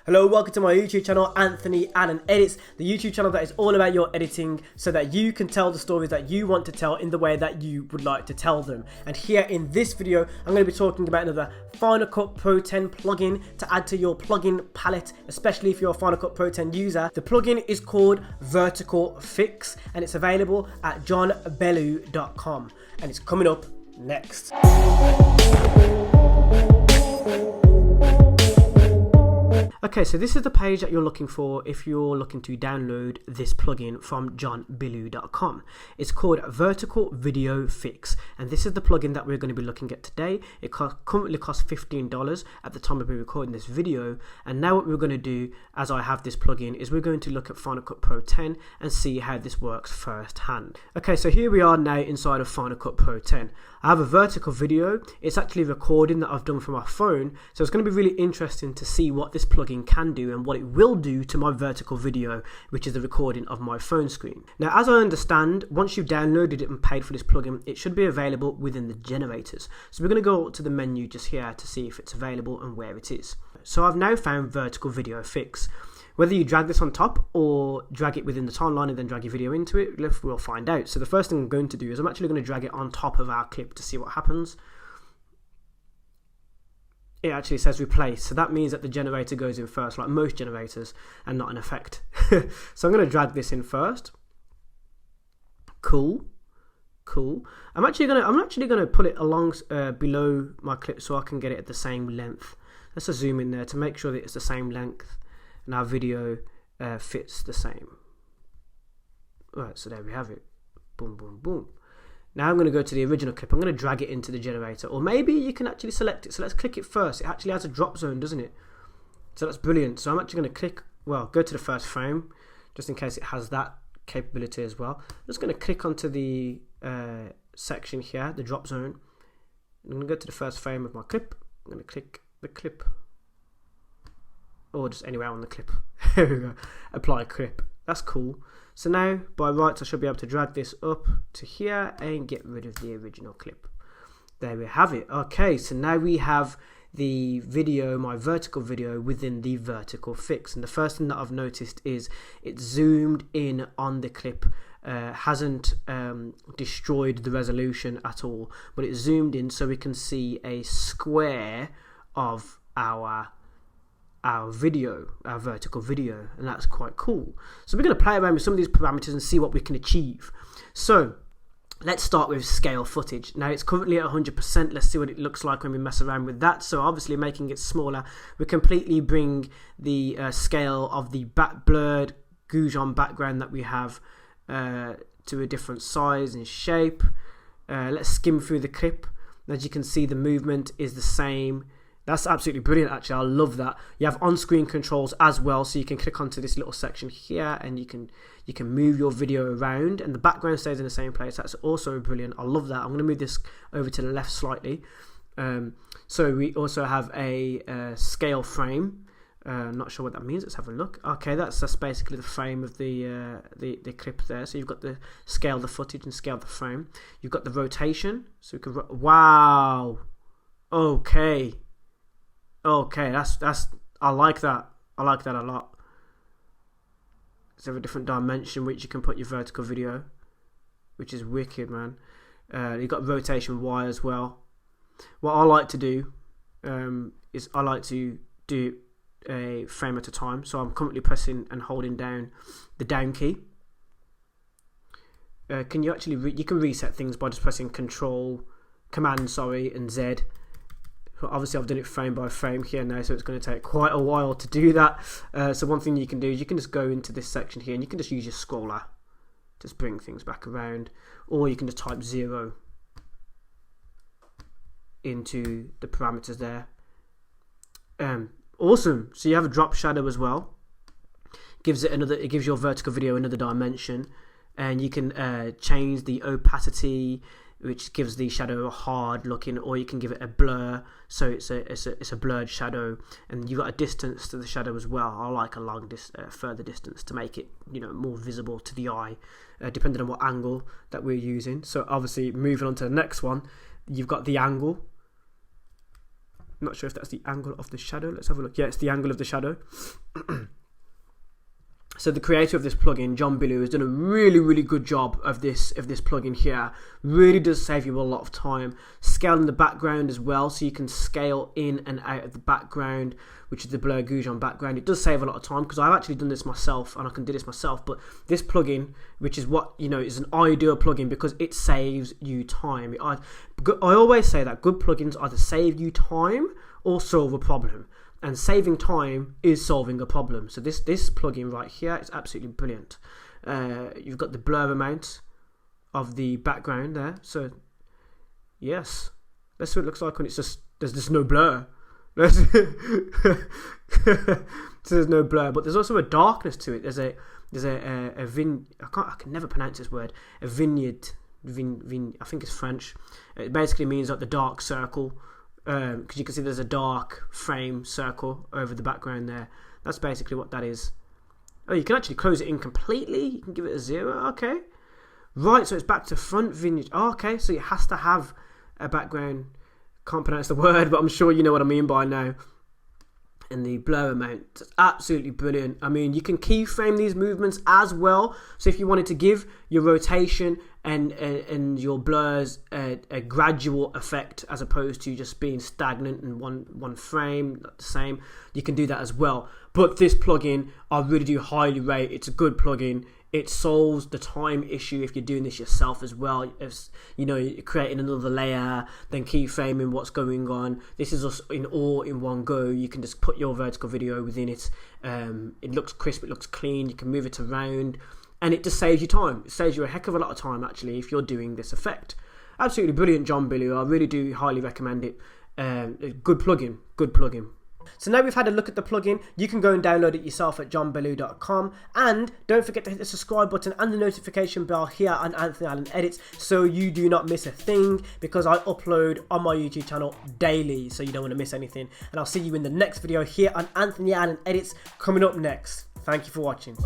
Hello, welcome to my YouTube channel, AnthonyAllenEdits, the YouTube channel that is all about your editing so that you can tell the stories that you want to tell in the way that you would like to tell them. And here in this video, I'm going to be talking about another Final Cut Pro 10 plugin to add to your plugin palette, especially if you're a Final Cut Pro 10 user. The plugin is called Fcpx and it's available at johnbellew.com and it's coming up next. Okay, so this is the page that you're looking for if you're looking to download this plugin from johnbellew.com. It's called Vertical Video Fix, and this is the plugin that we're going to be looking at today. It currently costs $15 at the time of me recording this video, and now what we're going to do, as I have this plugin, is we're going to look at Final Cut Pro 10 and see how this works firsthand. Okay, so here we are now inside of Final Cut Pro 10. I have a vertical video. It's actually a recording that I've done from my phone, so it's going to be really interesting to see what this plugin can do and what it will do to my vertical video, which is the recording of my phone screen. Now, as I understand, once you've downloaded it and paid for this plugin, it should be available within the generators. So we're going to go to the menu just here to see if it's available and where it is. So I've now found Vertical Video Fix. Whether you drag this on top or drag it within the timeline and then drag your video into it, we'll find out. So the first thing I'm going to do is I'm actually going to drag it on top of our clip to see what happens. It actually says replace, so that means that the generator goes in first, like most generators, and not an effect. So I'm going to drag this in first. Cool. I'm actually going to put it along below my clip so I can get it at the same length. Let's just zoom in there to make sure that it's the same length and our video fits the same. Right, so there we have it. Boom, boom, boom. Now I'm going to go to the original clip. I'm going to drag it into the generator, or maybe you can actually select it. So let's click it first. It actually has a drop zone, doesn't it? So that's brilliant. So I'm actually going to go to the first frame, just in case it has that capability as well. I'm just going to click onto the section here, the drop zone. I'm going to go to the first frame of my clip. I'm going to click the clip, or just anywhere on the clip. There we go. Apply clip. That's cool. So now, by rights, I should be able to drag this up to here and get rid of the original clip. There we have it. Okay, so now we have the video, my vertical video, within the vertical fix. And the first thing that I've noticed is it's zoomed in on the clip. Hasn't destroyed the resolution at all, but it's zoomed in so we can see a square of our video, our vertical video, and that's quite cool. So we're going to play around with some of these parameters and see what we can achieve. So let's start with scale footage. Now it's currently at 100%. Let's see what it looks like when we mess around with that. So obviously making it smaller, we completely bring the scale of the blurred Goujon background that we have to a different size and shape. Let's skim through the clip. As you can see, the movement is the same. That's absolutely brilliant, actually. I love that. You have on-screen controls as well, so you can click onto this little section here and you can move your video around and the background stays in the same place. That's also brilliant. I love that. I'm going to move this over to the left slightly. So we also have a scale frame. Not sure what that means. Let's have a look. Okay, that's basically the frame of the clip there. So you've got the scale the footage and scale the frame. You've got the rotation. So we can wow. Okay, that's I like that. I like that a lot. It's a different dimension which you can put your vertical video, which is wicked, man. You've got rotation Y as well. What I like to do is I like to do a frame at a time. So I'm currently pressing and holding down the down key. Can you actually you can reset things by just pressing Command and Z. Obviously I've done it frame by frame here now, so it's going to take quite a while to do that. So one thing you can do is you can just go into this section here and you can just use your scroller, just bring things back around, or you can just type 0 into the parameters there. Awesome. So you have a drop shadow as well. It gives your vertical video another dimension, and you can change the opacity, which gives the shadow a hard looking, or you can give it a blur, so it's a blurred shadow, and you've got a distance to the shadow as well. I like a further distance to make it more visible to the eye, depending on what angle that we're using. So obviously moving on to the next one, you've got the angle. not sure if that's the angle of the shadow. Let's have a look. Yeah, it's the angle of the shadow. So the creator of this plugin, John Billu, has done a really good job of this plugin here. Really does save you a lot of time. Scaling the background as well, so you can scale in and out of the background, which is the blur goujon background. It does save a lot of time because I've actually done this myself and I can do this myself. But this plugin, which is what, you know, is an ideal plugin because it saves you time. I always say that good plugins either save you time or solve a problem. And saving time is solving a problem. So this plugin right here is absolutely brilliant. You've got the blur amount of the background there. So yes, that's what it looks like when it's just there's just no blur. So there's no blur, but there's also a darkness to it. There's a I can never pronounce this word. A vignette. I think it's French. It basically means like the dark circle. Because you can see there's a dark frame circle over the background there. That's basically what that is. Oh, you can actually close it in completely. You can give it a 0. Okay. Right, so it's back to front vignette. Oh, okay, so it has to have a background. Can't pronounce the word, but I'm sure you know what I mean by now. And the blur amount, it's absolutely brilliant. I mean, you can keyframe these movements as well. So if you wanted to give your rotation and your blurs a gradual effect as opposed to just being stagnant in one frame, not the same, you can do that as well. But this plugin, I really do highly rate. It's a good plugin. It solves the time issue if you're doing this yourself as well. If, you know, you're creating another layer, then keyframing what's going on. This is all in one go. You can just put your vertical video within it. It looks crisp, it looks clean. You can move it around, and it just saves you time. It saves you a heck of a lot of time actually if you're doing this effect. Absolutely brilliant, John Billu. I really do highly recommend it. Good plugin. Good plugin. So now we've had a look at the plugin, you can go and download it yourself at johnbillu.com, and don't forget to hit the subscribe button and the notification bell here on Anthony Allen Edits so you do not miss a thing, because I upload on my YouTube channel daily, so you don't want to miss anything. And I'll see you in the next video here on Anthony Allen Edits coming up next. Thank you for watching.